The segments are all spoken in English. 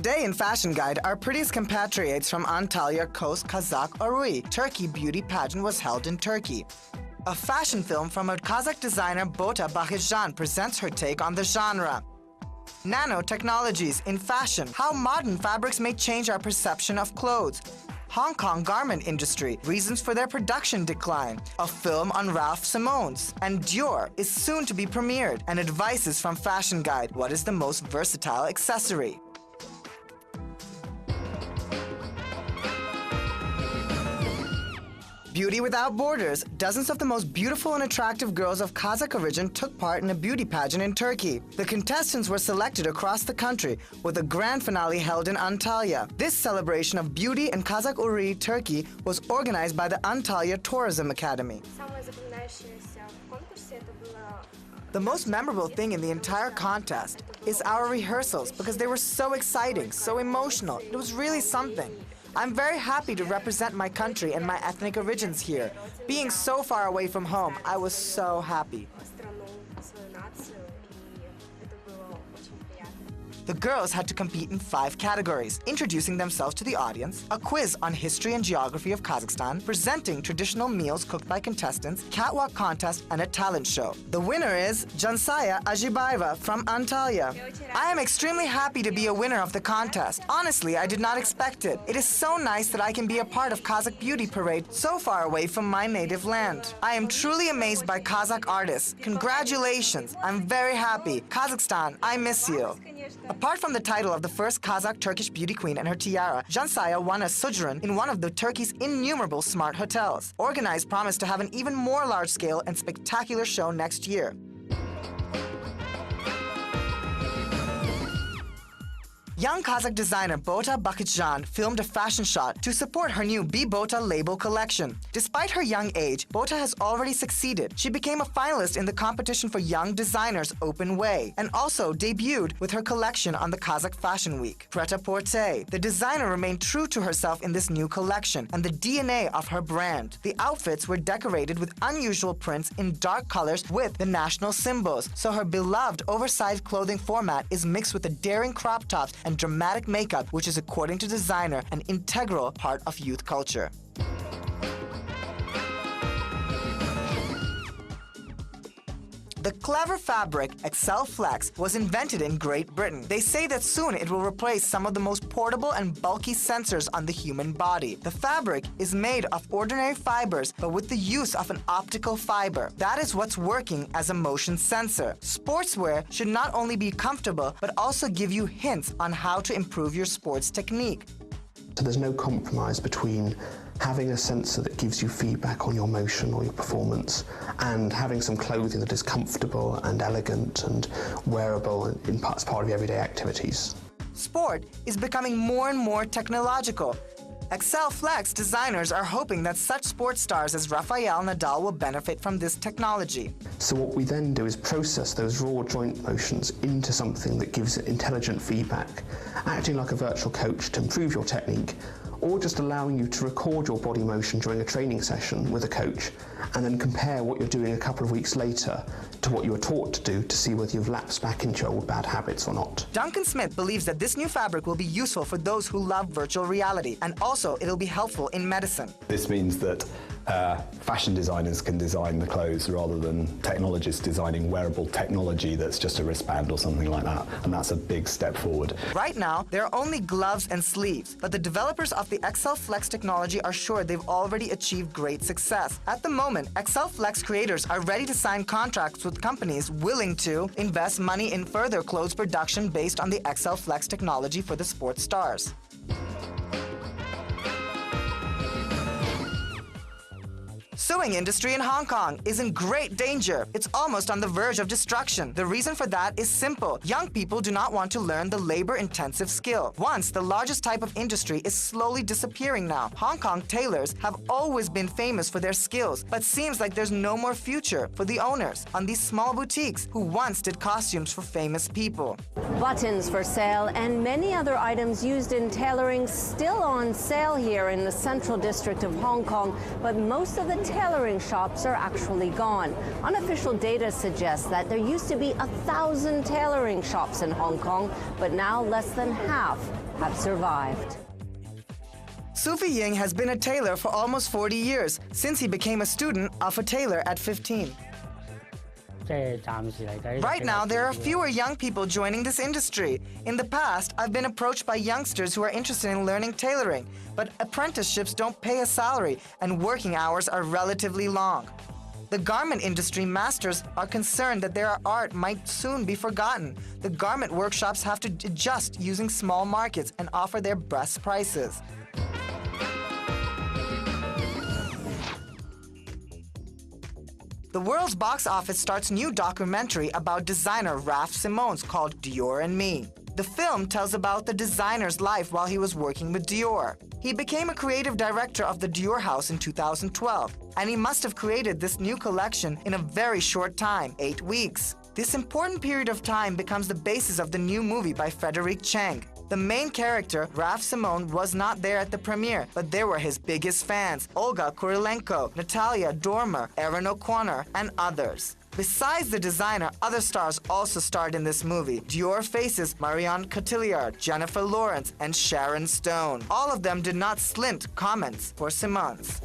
Today in Fashion Guide, our prettiest compatriots from Antalya coast Kazakh Arui Turkey beauty pageant was held in Turkey. A fashion film from a Kazakh designer BotaBakytjan presents her take on the genre. Nanotechnologies in fashion, how modern fabrics may change our perception of clothes. Hong Kong garment industry, reasons for their production decline. A film on Raf Simons and Dior is soon to be premiered. And advices from Fashion Guide, what is the most versatile accessory? Beauty without borders. Dozens of the most beautiful and attractive girls of Kazakh origin took part in a beauty pageant in Turkey. The contestants were selected across the country, with a grand finale held in Antalya. This celebration of beauty in Kazakh Arui Turkey was organized by the Antalya Tourism Academy. The most memorable thing in the entire contest is our rehearsals, because they were so exciting, so emotional. It was really something. I'm very happy to represent my country and my ethnic origins here. Being so far away from home, I was so happy. The girls had to compete in 5 categories, introducing themselves to the audience, a quiz on history and geography of Kazakhstan, presenting traditional meals cooked by contestants, catwalk contest, and a talent show. The winner is Jansaya Ajibayeva from Antalya. I am extremely happy to be a winner of the contest. Honestly, I did not expect it. It is so nice that I can be a part of Kazakh Beauty Parade so far away from my native land. I am truly amazed by Kazakh artists. Congratulations. I'm very happy. Kazakhstan, I miss you. Apart from the title of the first Kazakh Turkish beauty queen and her tiara, Jansaya won a sojourn in one of the Turkey's innumerable smart hotels. Organized promised to have an even more large-scale and spectacular show next year. Young Kazakh designer BotaBakytjan filmed a fashion shot to support her new Be Bota label collection. Despite her young age, Bota has already succeeded. She became a finalist in the competition for Young Designers Open Way and also debuted with her collection on the Kazakh Fashion Week. Pret-a-porter. The designer remained true to herself in this new collection and the DNA of her brand. The outfits were decorated with unusual prints in dark colors with the national symbols, so her beloved oversized clothing format is mixed with the daring crop tops and dramatic makeup, which is, according to designer, an integral part of youth culture. The clever fabric Excel Flex was invented in Great Britain. They say that soon it will replace some of the most portable and bulky sensors on the human body. The fabric is made of ordinary fibers, but with the use of an optical fiber. That is what's working as a motion sensor. Sportswear should not only be comfortable, but also give you hints on how to improve your sports technique. So there's no compromise between having a sensor that gives you feedback on your motion or your performance and having some clothing that is comfortable and elegant and wearable as part of your everyday activities. Sport is becoming more and more technological. Excel Flex designers are hoping that such sports stars as Rafael Nadal will benefit from this technology. So what we then do is process those raw joint motions into something that gives intelligent feedback, acting like a virtual coach to improve your technique, or just allowing you to record your body motion during a training session with a coach and then compare what you're doing a couple of weeks later to what you were taught to do to see whether you've lapsed back into your old bad habits or not. Duncan Smith believes that this new fabric will be useful for those who love virtual reality, and also it'll be helpful in medicine. This means that fashion designers can design the clothes rather than technologists designing wearable technology that's just a wristband or something like that, and that's a big step forward. Right now, there are only gloves and sleeves, but the developers of the Excel Flex technology are sure they've already achieved great success. At the moment, Excel Flex creators are ready to sign contracts with companies willing to invest money in further clothes production based on the Excel Flex technology for the sports stars. Sewing industry in Hong Kong is in great danger. It's almost on the verge of destruction. The reason for that is simple. Young people do not want to learn the labor-intensive skill. Once the largest type of industry is slowly disappearing now. Hong Kong tailors have always been famous for their skills, but seems like there's no more future for the owners on these small boutiques who once did costumes for famous people. Buttons for sale and many other items used in tailoring still on sale here in the central district of Hong Kong, but most of the tailoring shops are actually gone. Unofficial data suggests that there used to be 1,000 tailoring shops in Hong Kong, but now less than half have survived. Sufi Ying has been a tailor for almost 40 years, since he became a student of a tailor at 15. Right now, there are fewer young people joining this industry. In the past, I've been approached by youngsters who are interested in learning tailoring, but apprenticeships don't pay a salary and working hours are relatively long. The garment industry masters are concerned that their art might soon be forgotten. The garment workshops have to adjust using small markets and offer their best prices. The world's box office starts new documentary about designer Raf Simons called Dior and Me. The film tells about the designer's life while he was working with Dior. He became a creative director of the Dior house in 2012, and he must have created this new collection in a very short time, 8 weeks. This important period of time becomes the basis of the new movie by Frederic Cheng. The main character, Raf Simons, was not there at the premiere, but there were his biggest fans, Olga Kurilenko, Natalia Dormer, Aaron O'Connor, and others. Besides the designer, other stars also starred in this movie. Dior faces Marion Cotillard, Jennifer Lawrence, and Sharon Stone. All of them did not slint comments for Simons.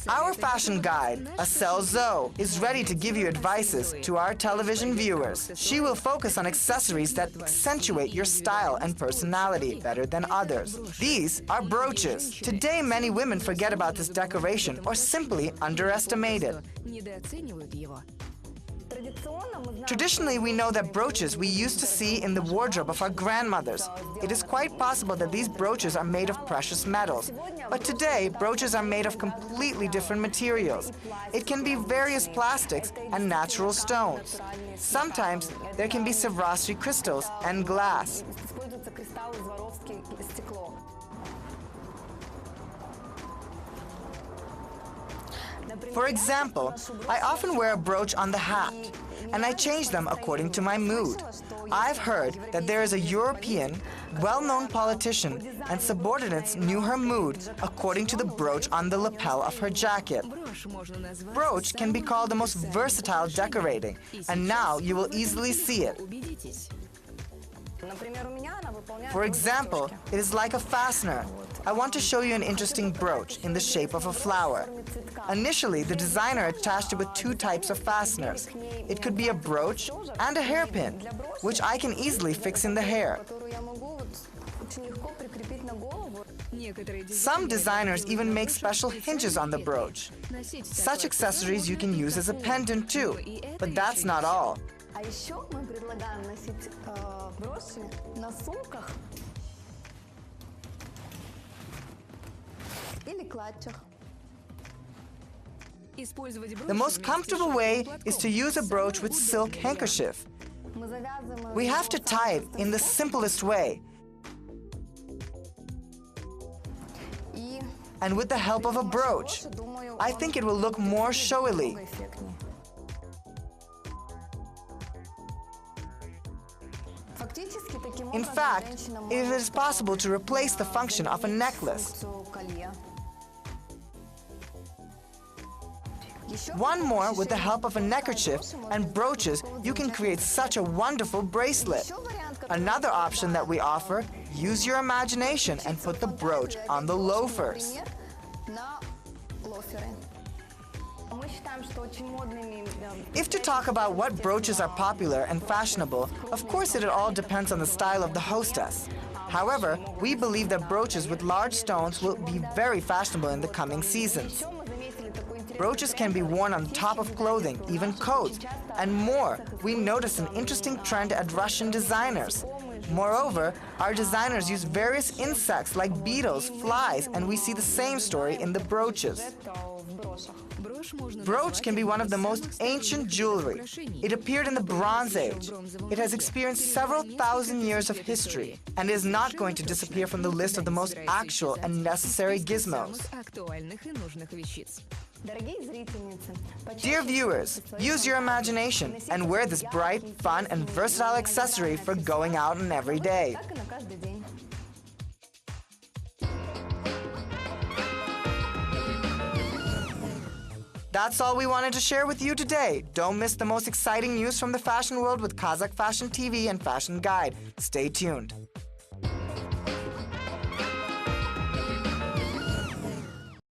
Our fashion guide, Asel Zoe, is ready to give you advices to our television viewers. She will focus on accessories that accentuate your style and personality better than others. These are brooches. Today, many women forget about this decoration or simply underestimate it. Traditionally, we know that brooches we used to see in the wardrobe of our grandmothers. It is quite possible that these brooches are made of precious metals. But today, brooches are made of completely different materials. It can be various plastics and natural stones. Sometimes there can be Swarovski crystals and glass. For example, I often wear a brooch on the hat, and I change them according to my mood. I've heard that there is a European, well-known politician, and subordinates knew her mood according to the brooch on the lapel of her jacket. Brooch can be called the most versatile decorating, and now you will easily see it. For example, it is like a fastener. I want to show you an interesting brooch in the shape of a flower. Initially, the designer attached it with two types of fasteners. It could be a brooch and a hairpin, which I can easily fix in the hair. Some designers even make special hinges on the brooch. Such accessories you can use as a pendant too, but that's not all. The most comfortable way is to use a brooch with silk handkerchief. We have to tie it in the simplest way. And with the help of a brooch, I think it will look more showily. In fact, it is possible to replace the function of a necklace. One more, with the help of a neckerchief and brooches, you can create such a wonderful bracelet. Another option that we offer, use your imagination and put the brooch on the loafers. If to talk about what brooches are popular and fashionable, of course it all depends on the style of the hostess. However, we believe that brooches with large stones will be very fashionable in the coming seasons. Brooches can be worn on top of clothing, even coats, and more. We notice an interesting trend at Russian designers. Moreover, our designers use various insects like beetles, flies, and we see the same story in the brooches. Brooch can be one of the most ancient jewelry. It appeared in the Bronze Age. It has experienced several thousand years of history and is not going to disappear from the list of the most actual and necessary gizmos. Dear viewers, use your imagination and wear this bright, fun, and versatile accessory for going out and every day. That's all we wanted to share with you today. Don't miss the most exciting news from the fashion world with Kazakh Fashion TV and Fashion Guide. Stay tuned.